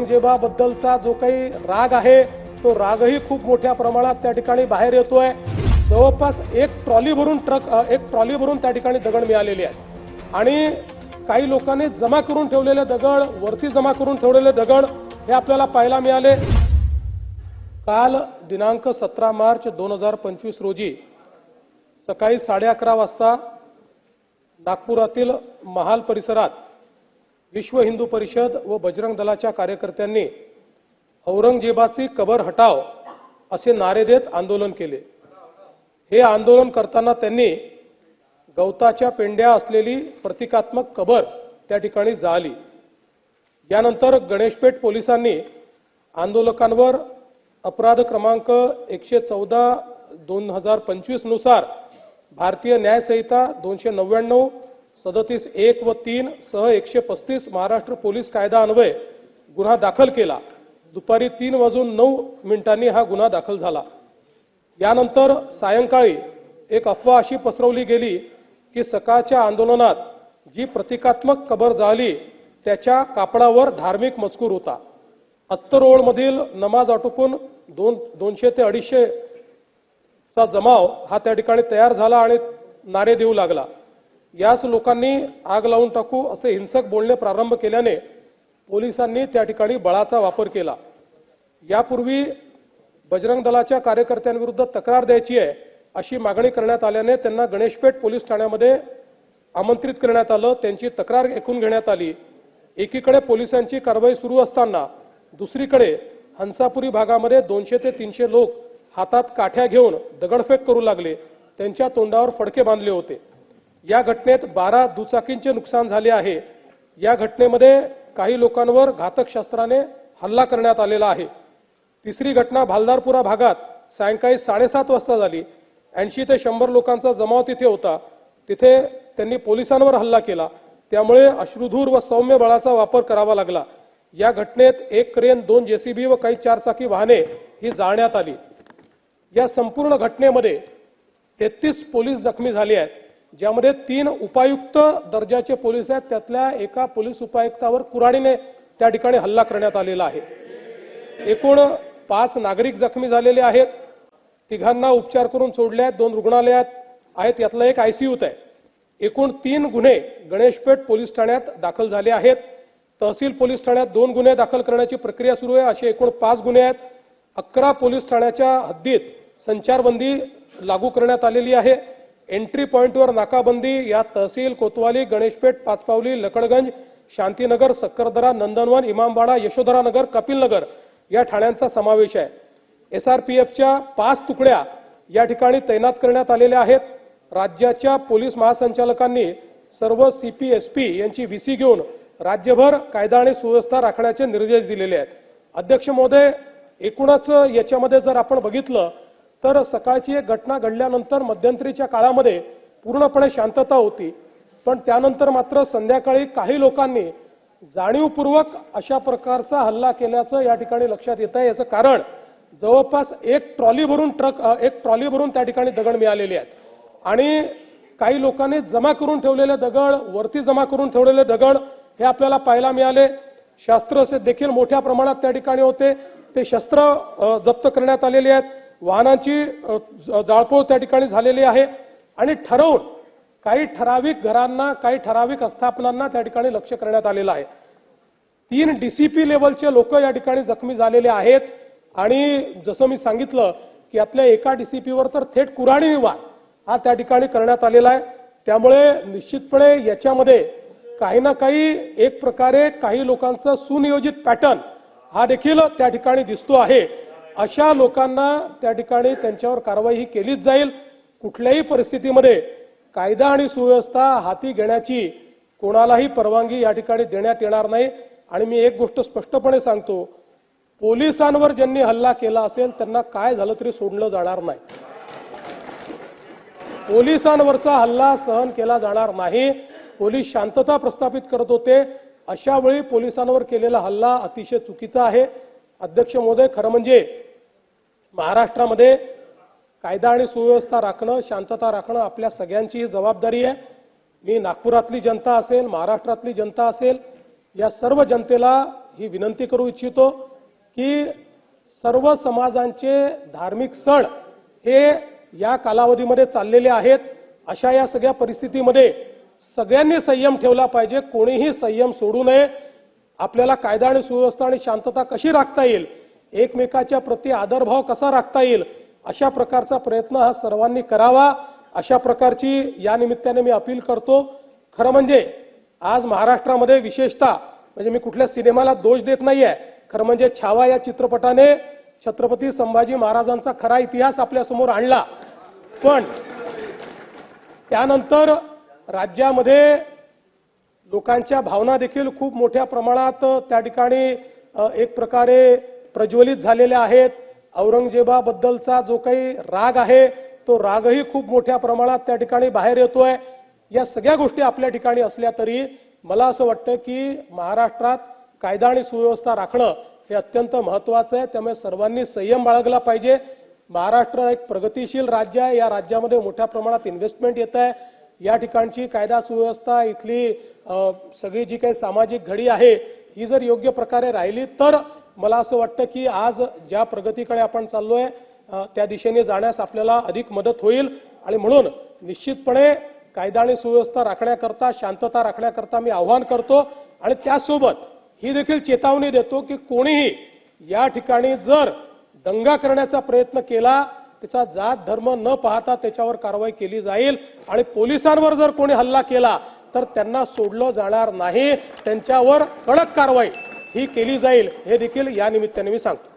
औरंगजेबाबद्दलचा जो काही राग आहे तो रागही खूप मोठ्या प्रमाणात त्या ठिकाणी बाहेर येतोय। जवळपास एक ट्रॉली भरून त्या ठिकाणी दगड मिळालेले आहेत आणि काही लोकांनी जमा करून ठेवलेले दगड, वरती जमा करून ठेवलेले दगड हे आपल्याला पाहायला मिळाले। काल दिनांक 17 मार्च 2025 रोजी सकाळी 11:30 वाजता नागपुरातील महाल परिसरात विश्व हिंदू परिषद व बजरंग दलाच्या कार्यकर्त्यांनी औरंगजेबाची कबर हटाव असे नारे देत आंदोलन केले। हे आंदोलन करताना त्यांनी गवताच्या पेंड्या असलेली प्रतिकात्मक कबर त्या ठिकाणी जाळली। यानंतर गणेशपेठ पोलिसांनी आंदोलकांवर अपराध क्रमांक 114/2025 नुसार भारतीय न्याय संहिता 299, 37(1) व 3 सह 135 महाराष्ट्र पोलीस कायदा अन्वये गुन्हा दाखल केला। दुपारी 3:09 हा गुन्हा दाखल झाला। यानंतर सायंकाळी एक अफवा अशी पसरवली गेली की सकाळच्या आंदोलनात जी प्रतिकात्मक कबर जाळली त्याच्या कापडावर धार्मिक मजकूर होता। अत्तरोळ मधील नमाज आटोपून 200 ते 250 चा जमाव हा त्या ठिकाणी तयार झाला आणि नारे देऊ लागला। याच लोकांनी आग लावून टाकू असे हिंसक बोलणे प्रारंभ केल्याने पोलिसांनी त्या ठिकाणी बळाचा वापर केला। यापूर्वी बजरंग दलाच्या कार्यकर्त्यांविरुद्ध तक्रार द्यायची आहे अशी मागणी करण्यात आल्याने त्यांना गणेशपेठ पोलीस ठाण्यामध्ये आमंत्रित करण्यात आलं। त्यांची तक्रार ऐकून घेण्यात आली। एकीकडे पोलिसांची कारवाई सुरू असताना दुसरीकडे हंसापुरी भागामध्ये 200 ते 300 लोक हातात काठ्या घेऊन दगडफेक करू लागले। त्यांच्या तोंडावर फडके बांधले होते। या घटनेत 12 दुचाकींचे नुकसान झाले आहे। या घटनेमध्ये काही लोकांवर घातक शस्त्राने हल्ला करण्यात आलेला आहे। तिसरी घटना भालदारपुरा भागात सायंकाळी 7:30 वाजता झाली। 80 ते 100 लोकांचा जमाव तिथे होता। तिथे त्यांनी पोलिसांवर हल्ला केला, त्यामुळे अश्रुधूर व सौम्य बळाचा वापर करावा लागला। या घटनेत एक क्रेन, 2 जेसीबी व काही 4 चाकी वाहने ही जाळण्यात आली। या संपूर्ण घटनेमध्ये 33 पोलीस जखमी झाले आहेत, ज्यामध्ये 3 उपायुक्त दर्जाचे पोलीस आहेत। त्यातल्या एका पोलीस उपायुक्तावर कुऱ्हाडीने त्या ठिकाणी हल्ला करण्यात आलेला आहे। एकूण 5 नागरिक जखमी झालेले आहेत। तिघांना उपचार करून सोडले आहेत। 2 रुग्णालयात आहेत, यातला एक आयसीयूत आहे। एकूण 3 गुन्हे गणेशपेठ पोलीस ठाण्यात दाखल झाले आहेत। तहसील पोलीस ठाण्यात 2 गुन्हे दाखल करण्याची प्रक्रिया सुरू आहे। असे एकूण 5 गुन्हे आहेत। 11 पोलीस ठाण्याच्या हद्दीत संचारबंदी लागू करण्यात आलेली आहे। एंट्री पॉइंटवर नाकाबंदी या तहसील कोतवाली, गणेशपेठ, पाचपावली, लकडगंज, शांतीनगर, सक्करदरा, नंदनवन, इमामबाड़ा, यशोधरानगर, कपिलनगर या ठाण्यांचा समावेश आहे। SRPFच्या 5 तुकड्या या ठिकाणी तैनात करण्यात आलेल्या आहेत। राज्याच्या पोलीस महासंचालकांनी सर्व CP SP यांची VC घेऊन राज्यभर कायदा आणि सुव्यवस्था राखण्याचे निर्देश दिलेले आहेत। अध्यक्ष महोदय, एकूणच याच्यामध्ये जर आपण बघितलं तर सकाळची एक घटना घडल्यानंतर मध्यंतरीच्या काळामध्ये पूर्णपणे शांतता होती, पण त्यानंतर मात्र संध्याकाळी काही लोकांनी जाणीवपूर्वक अशा प्रकारचा हल्ला केल्याचं या ठिकाणी लक्षात येत आहे। याचं कारण जवळपास एक ट्रॉली भरून त्या ठिकाणी दगड मिळालेले आहेत आणि काही लोकांनी जमा करून ठेवलेले दगड, वरती जमा करून ठेवलेले दगड हे आपल्याला पाहायला मिळाले। शस्त्र देखील मोठ्या प्रमाणात त्या ठिकाणी होते, ते शस्त्र जप्त करण्यात आलेले आहेत। वाहनांची जाळपोळ त्या ठिकाणी झालेली आहे आणि ठरवून काही ठराविक घरांना, काही ठराविक आस्थापनांना त्या ठिकाणी लक्ष्य करण्यात आलेलं आहे। 3 DCP लेवलचे लोक या ठिकाणी जखमी झालेले आहेत आणि जसं मी सांगितलं की यातल्या एका DCPवर तर थेट कुऱ्हाडीने वार हा त्या ठिकाणी करण्यात आलेला आहे। त्यामुळे निश्चितपणे याच्यामध्ये काही ना काही एक प्रकारे काही लोकांचा सुनियोजित पॅटर्न हा देखील त्या ठिकाणी दिसतो आहे। अशा लोकांना त्या ठिकाणी त्यांच्यावर कारवाई ही केलीच जाईल। कुठल्याही परिस्थितीमध्ये कायदा आणि सुव्यवस्था हाती घेण्याची कोणालाही परवानगी या ठिकाणी देण्यात येणार नाही। आणि मी एक गोष्ट स्पष्टपणे सांगतो, पोलिसांवर ज्यांनी हल्ला केला असेल त्यांना काय झालं तरी सोडलं जाणार नाही। पोलिसांवरचा हल्ला सहन केला जाणार नाही। पोलीस शांतता प्रस्थापित करत होते, अशा वेळी पोलिसांवर केलेला हल्ला अतिशय चुकीचा आहे। अध्यक्ष महोदय, खरं म्हणजे महाराष्ट्रामध्ये कायदा आणि सुव्यवस्था राखणं, शांतता राखणं आपल्या सगळ्यांची जबाबदारी आहे। मी नागपुरातली जनता असेल, महाराष्ट्रातली जनता असेल, या सर्व जनतेला ही विनंती करू इच्छितो की सर्व समाजांचे धार्मिक सण हे या कालावधीमध्ये चाललेले आहेत. अशा या सगळ्या परिस्थितीमध्ये सगळ्यांनी संयम ठेवला पाहिजे. कोणीही संयम सोडू नये. आपल्याला कायदा आणि सुव्यवस्था आणि शांतता कशी राखता येईल, एकमेकाच्या प्रति आदरभाव कसा राखता येईल, अशा प्रकारचा प्रयत्न हा सर्वांनी करावा, अशा प्रकारची या निमित्ताने मी अपील करतो. खरं म्हणजे आज महाराष्ट्रामध्ये विशेषतः म्हणजे मी कुठल्या सिनेमाला दोष देत नाहीये, खरं म्हणजे छावा या चित्रपटाने छत्रपती संभाजी महाराजांचा खरा इतिहास आपल्या समोर आणला. पण त्यानंतर राज्यामध्ये लोकांच्या भावना देखील खूप मोठ्या प्रमाणात त्या ठिकाणी एक प्रकारे प्रज्वलित झालेल्या आहेत. औरंगजेबाबद्दलचा जो काही राग आहे तो रागही खूप मोठ्या प्रमाणात त्या ठिकाणी बाहेर येतोय. या सगळ्या गोष्टी आपल्या ठिकाणी असल्या तरी मला असं वाटतं की महाराष्ट्रात कायदा आणि सुव्यवस्था राखणं हे अत्यंत महत्त्वाचं आहे. त्यामुळे सर्वांनी संयम बाळगला पाहिजे. महाराष्ट्र एक प्रगतिशील राज्य आहे. या राज्यामध्ये मोठ्या प्रमाणात इन्व्हेस्टमेंट येत आहे. या ठिकाणची कायदा सुव्यवस्था, इथली सगळी जी काही सामाजिक घडी आहे ही जर योग्य प्रकारे राहिली तर मला असं वाटतं की आज ज्या प्रगतीकडे आपण चाललोय त्या दिशेने जाण्यास आपल्याला अधिक मदत होईल. आणि म्हणून निश्चितपणे कायदा आणि सुव्यवस्था राखण्याकरता, शांतता राखण्याकरता मी आवाहन करतो. आणि त्यासोबत ही देखील चेतावणी देतो की कोणीही या ठिकाणी जर दंगा करण्याचा प्रयत्न केला, त्याचा जात धर्म न पाहता त्याच्यावर कारवाई केली जाईल. आणि पोलिसांवर जर कोणी हल्ला केला तर त्यांना सोडलं जाणार नाही. त्यांच्यावर कडक कारवाई ही केली जाईल, हे देखील या निमित्ताने मी सांगतो.